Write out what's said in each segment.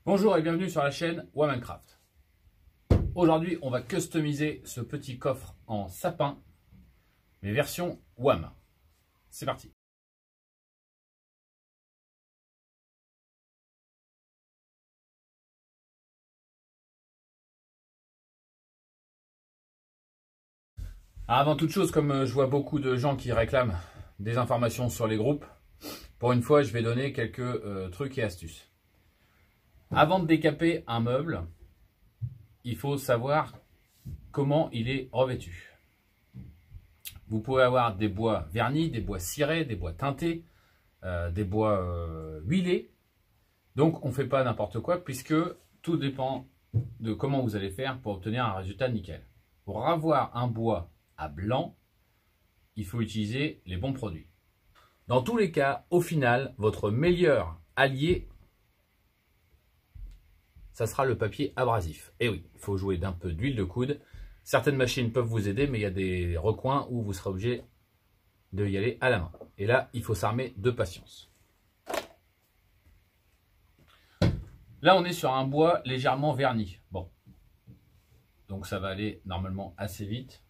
Bonjour et bienvenue sur la chaîne Minecraft. Aujourd'hui, on va customiser ce petit coffre en sapin, mais version WAM. C'est parti. Alors avant toute chose, comme je vois beaucoup de gens qui réclament des informations sur les groupes, pour une fois, je vais donner quelques trucs et astuces. Avant de décaper un meuble, il faut savoir comment il est revêtu. Vous pouvez avoir des bois vernis, des bois cirés, des bois teintés, des bois huilés. Donc on ne fait pas n'importe quoi puisque tout dépend de comment vous allez faire pour obtenir un résultat nickel. Pour avoir un bois à blanc, il faut utiliser les bons produits. Dans tous les cas, au final, votre meilleur allié, ça sera le papier abrasif. Et oui, il faut jouer d'un peu d'huile de coude. Certaines machines peuvent vous aider, mais il y a des recoins où vous serez obligé de y aller à la main. Et là, il faut s'armer de patience. Là, on est sur un bois légèrement verni. Bon, donc ça va aller normalement assez vite.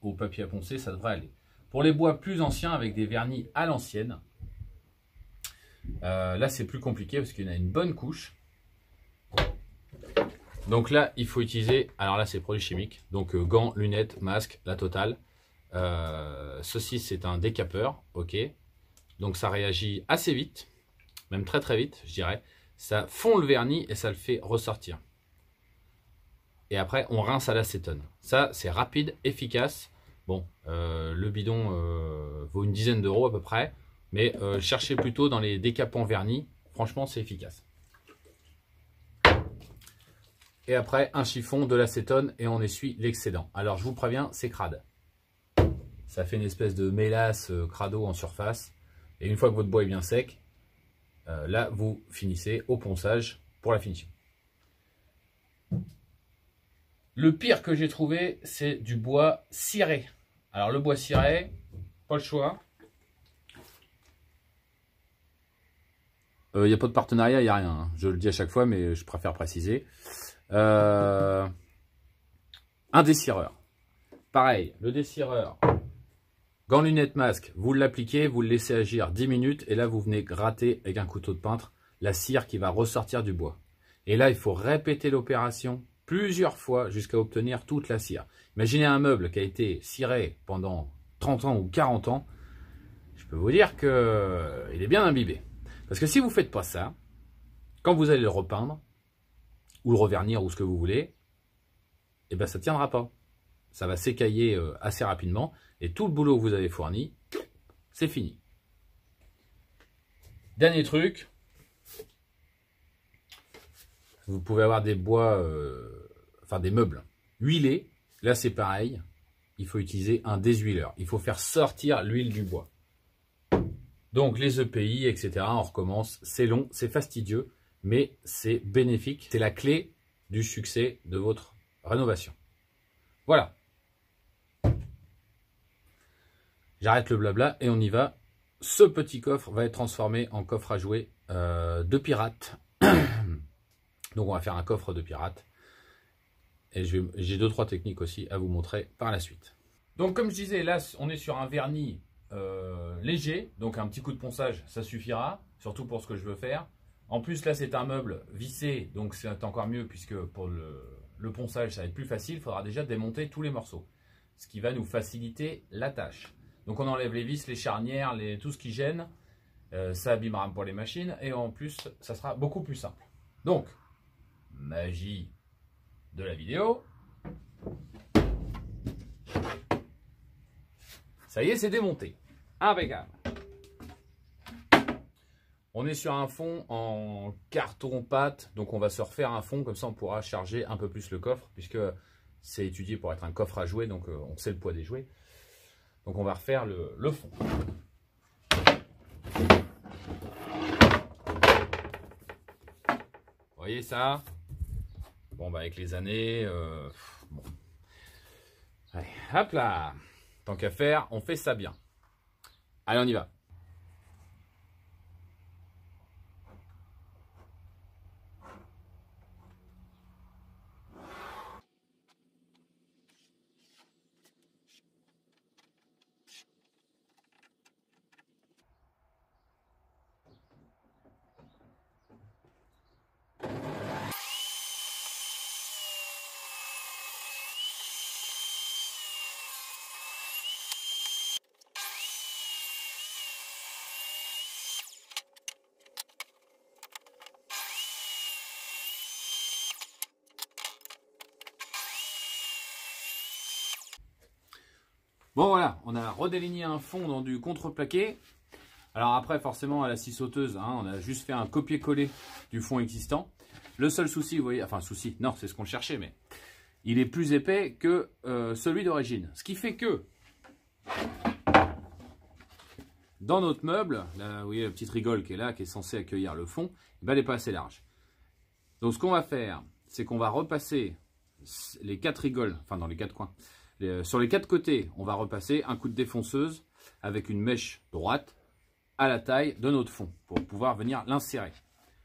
Au papier à poncer, ça devrait aller. Pour les bois plus anciens avec des vernis à l'ancienne, là c'est plus compliqué parce qu'il y en a une bonne couche. Donc là, il faut utiliser, alors là c'est produits chimiques, donc gants, lunettes, masque, la totale. Ceci c'est un décapeur, ok. Donc ça réagit assez vite, même très très vite, je dirais. Ça fond le vernis et ça le fait ressortir. Et après, on rince à l'acétone. Ça, c'est rapide, efficace. Bon, le bidon vaut une dizaine d'euros à peu près. Mais cherchez plutôt dans les décapants vernis. Franchement, c'est efficace. Et après, un chiffon, de l'acétone et on essuie l'excédent. Alors, je vous préviens, c'est crade. Ça fait une espèce de mélasse crado en surface. Et une fois que votre bois est bien sec, là, vous finissez au ponçage pour la finition. Le pire que j'ai trouvé, c'est du bois ciré. Alors le bois ciré, pas le choix. Il n'y a pas de partenariat, il n'y a rien. Hein. Je le dis à chaque fois, mais je préfère préciser. Un dessireur. Pareil, le dessireur. Gants, lunettes, masque. Vous l'appliquez, vous le laissez agir 10 minutes. Et là, vous venez gratter avec un couteau de peintre la cire qui va ressortir du bois. Et là, il faut répéter l'opération plusieurs fois jusqu'à obtenir toute la cire. Imaginez un meuble qui a été ciré pendant 30 ans ou 40 ans. Je peux vous dire qu'il est bien imbibé. Parce que si vous ne faites pas ça, quand vous allez le repeindre, ou le revernir, ou ce que vous voulez, eh ben ça ne tiendra pas. Ça va s'écailler assez rapidement. Et tout le boulot que vous avez fourni, c'est fini. Dernier truc. Vous pouvez avoir des bois, enfin des meubles huilés. Là, c'est pareil. Il faut utiliser un déshuileur. Il faut faire sortir l'huile du bois. Donc, les EPI, etc. On recommence. C'est long, c'est fastidieux, mais c'est bénéfique. C'est la clé du succès de votre rénovation. Voilà. J'arrête le blabla et on y va. Ce petit coffre va être transformé en coffre à jouer de pirate. Donc on va faire un coffre de pirate. Et j'ai 2-3 techniques aussi à vous montrer par la suite. Donc comme je disais, là on est sur un vernis léger. Donc un petit coup de ponçage, ça suffira. Surtout pour ce que je veux faire. En plus là c'est un meuble vissé. Donc c'est encore mieux puisque pour le ponçage ça va être plus facile. Il faudra déjà démonter tous les morceaux. Ce qui va nous faciliter la tâche. Donc on enlève les vis, les charnières, tout ce qui gêne. Ça abîmera pour les machines. Et en plus ça sera beaucoup plus simple. Donc magie de la vidéo. Ça y est, c'est démonté. Impeccable. On est sur un fond en carton pâte, donc on va se refaire un fond, comme ça on pourra charger un peu plus le coffre, puisque c'est étudié pour être un coffre à jouets, donc on sait le poids des jouets. Donc on va refaire le fond. Vous voyez ça? Bon, bah avec les années, bon. Allez, hop là. Tant qu'à faire, on fait ça bien. Allez, on y va. Bon voilà, on a redéligné un fond dans du contreplaqué. Alors après, forcément, à la scie sauteuse, hein, on a juste fait un copier-coller du fond existant. Le seul souci, vous voyez, enfin souci, non, c'est ce qu'on cherchait, mais il est plus épais que celui d'origine. Ce qui fait que, dans notre meuble, là, vous voyez la petite rigole qui est là, qui est censée accueillir le fond, ben, elle n'est pas assez large. Donc ce qu'on va faire, c'est qu'on va repasser les 4 rigoles, enfin dans les 4 coins, sur les 4 côtés, on va repasser un coup de défonceuse avec une mèche droite à la taille de notre fond pour pouvoir venir l'insérer.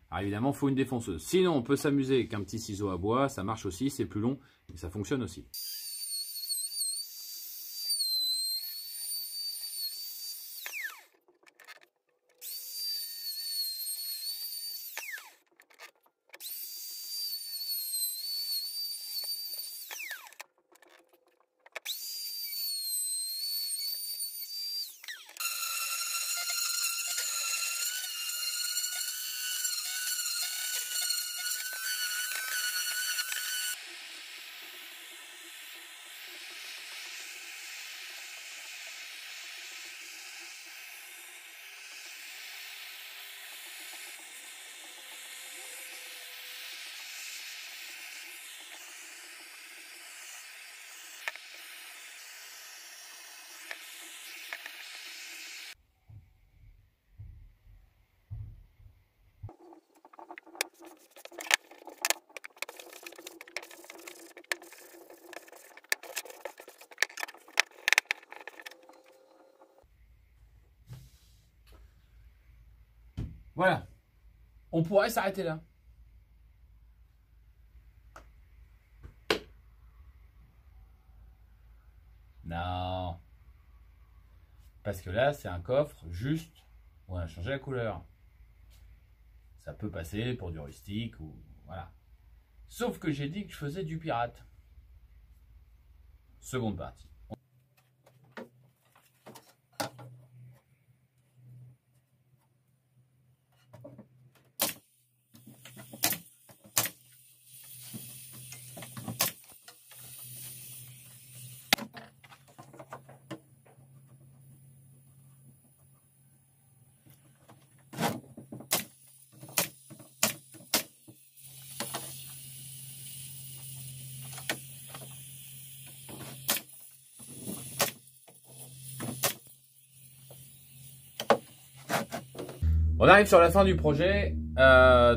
Alors évidemment, il faut une défonceuse. Sinon, on peut s'amuser avec un petit ciseau à bois, ça marche aussi, c'est plus long et ça fonctionne aussi. Voilà, on pourrait s'arrêter là. Non. Parce que là, c'est un coffre juste où on a changé la couleur. Ça peut passer pour du rustique ou voilà. Sauf que j'ai dit que je faisais du pirate. Seconde partie. On arrive sur la fin du projet.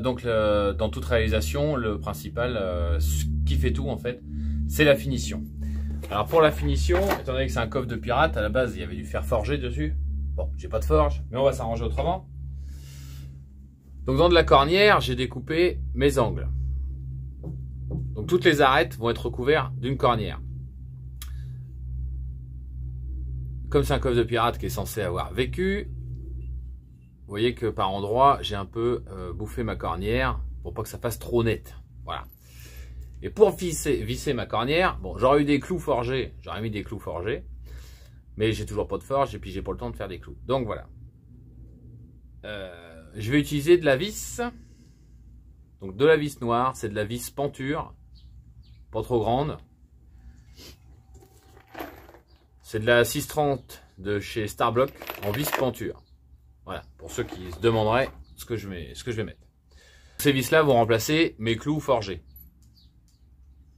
Donc, dans toute réalisation, le principal, ce qui fait tout en fait, c'est la finition. Alors pour la finition, étant donné que c'est un coffre de pirate, à la base il y avait du fer forgé dessus. Bon, j'ai pas de forge, mais on va s'arranger autrement. Donc dans de la cornière, j'ai découpé mes angles. Donc toutes les arêtes vont être recouvertes d'une cornière. Comme c'est un coffre de pirate qui est censé avoir vécu, vous voyez que par endroits, j'ai un peu bouffé ma cornière pour pas que ça fasse trop net. Voilà. Et pour visser ma cornière, bon, j'aurais eu des clous forgés, j'aurais mis des clous forgés, mais j'ai toujours pas de forge et puis j'ai pas le temps de faire des clous. Donc voilà. Je vais utiliser de la vis. Donc de la vis noire, c'est de la vis penture, pas trop grande. C'est de la 630 de chez Starblock en vis penture. Voilà, pour ceux qui se demanderaient ce que je vais mettre. Ces vis-là vont remplacer mes clous forgés.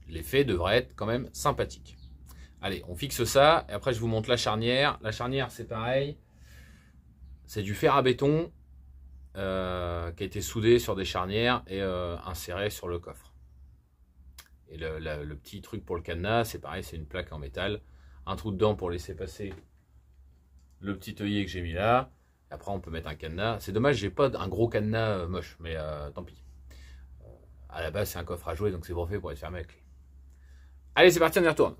L'effet devrait être quand même sympathique. Allez, on fixe ça. Et après, je vous montre la charnière. La charnière, c'est pareil. C'est du fer à béton qui a été soudé sur des charnières et inséré sur le coffre. Et le petit truc pour le cadenas, c'est pareil, c'est une plaque en métal. Un trou dedans pour laisser passer le petit œillet que j'ai mis là. Et après, on peut mettre un cadenas. C'est dommage, j'ai pas un gros cadenas moche, mais tant pis. À la base, c'est un coffre à jouer, donc c'est parfait pour être fermé avec clé. Allez, c'est parti, on y retourne.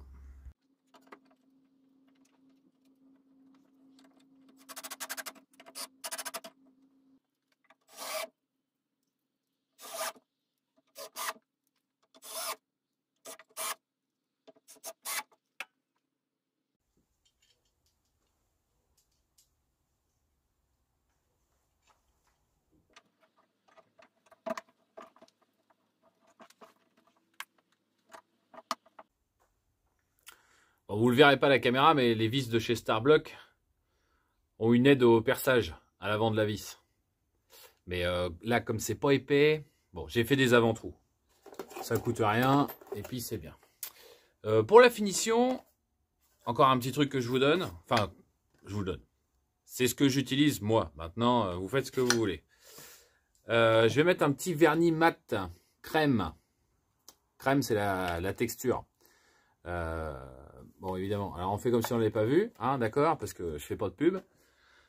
Bon, vous ne le verrez pas à la caméra, mais les vis de chez Starblock ont une aide au perçage à l'avant de la vis. Mais là, comme c'est pas épais, bon, j'ai fait des avant-trous. Ça coûte rien, et puis c'est bien. Pour la finition, encore un petit truc que je vous donne. Enfin, je vous donne. C'est ce que j'utilise moi. Maintenant, vous faites ce que vous voulez. Je vais mettre un petit vernis mat crème. Crème, c'est la texture. Bon, évidemment. Alors, on fait comme si on ne l'avait pas vu. Hein, d'accord, parce que je fais pas de pub.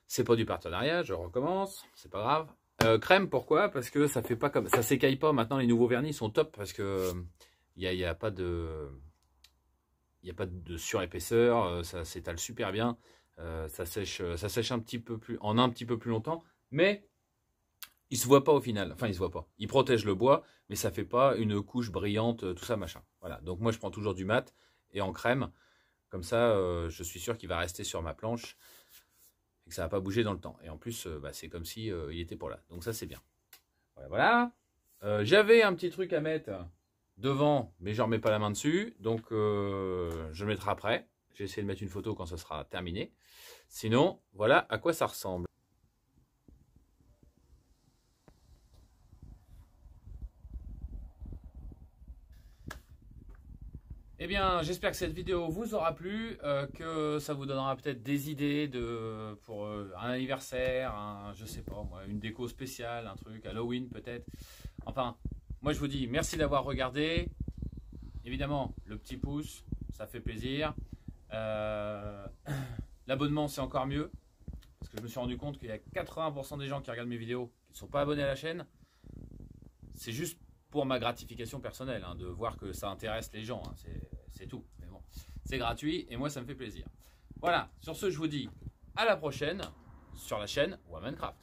C'est pas du partenariat, je recommence. C'est pas grave. Crème, pourquoi? Parce que ça fait pas comme ça s'écaille pas. Maintenant, les nouveaux vernis sont top parce que il y a pas de surépaisseur, ça s'étale super bien, ça sèche un petit peu plus longtemps, mais il se voit pas au final. Enfin, il se voit pas. Il protège le bois, mais ça fait pas une couche brillante, tout ça machin. Voilà. Donc moi, je prends toujours du mat et en crème, comme ça, je suis sûr qu'il va rester sur ma planche. Et que ça va pas bouger dans le temps. Et en plus, c'est comme si il était pour là. Donc ça, c'est bien. Voilà. J'avais un petit truc à mettre devant, mais je ne remets pas la main dessus. Donc, je le mettrai après. J'ai essayé de mettre une photo quand ça sera terminé. Sinon, voilà à quoi ça ressemble. Eh bien, j'espère que cette vidéo vous aura plu, que ça vous donnera peut-être des idées pour un anniversaire, je sais pas moi, une déco spéciale, un truc, Halloween peut-être. Enfin, moi je vous dis merci d'avoir regardé. Évidemment, le petit pouce, ça fait plaisir. L'abonnement, c'est encore mieux. Parce que je me suis rendu compte qu'il y a 80% des gens qui regardent mes vidéos qui ne sont pas abonnés à la chaîne. C'est juste pour ma gratification personnelle, hein, de voir que ça intéresse les gens, hein, c'est tout. Mais bon, c'est gratuit et moi ça me fait plaisir. Voilà, sur ce je vous dis à la prochaine sur la chaîne Womancraft.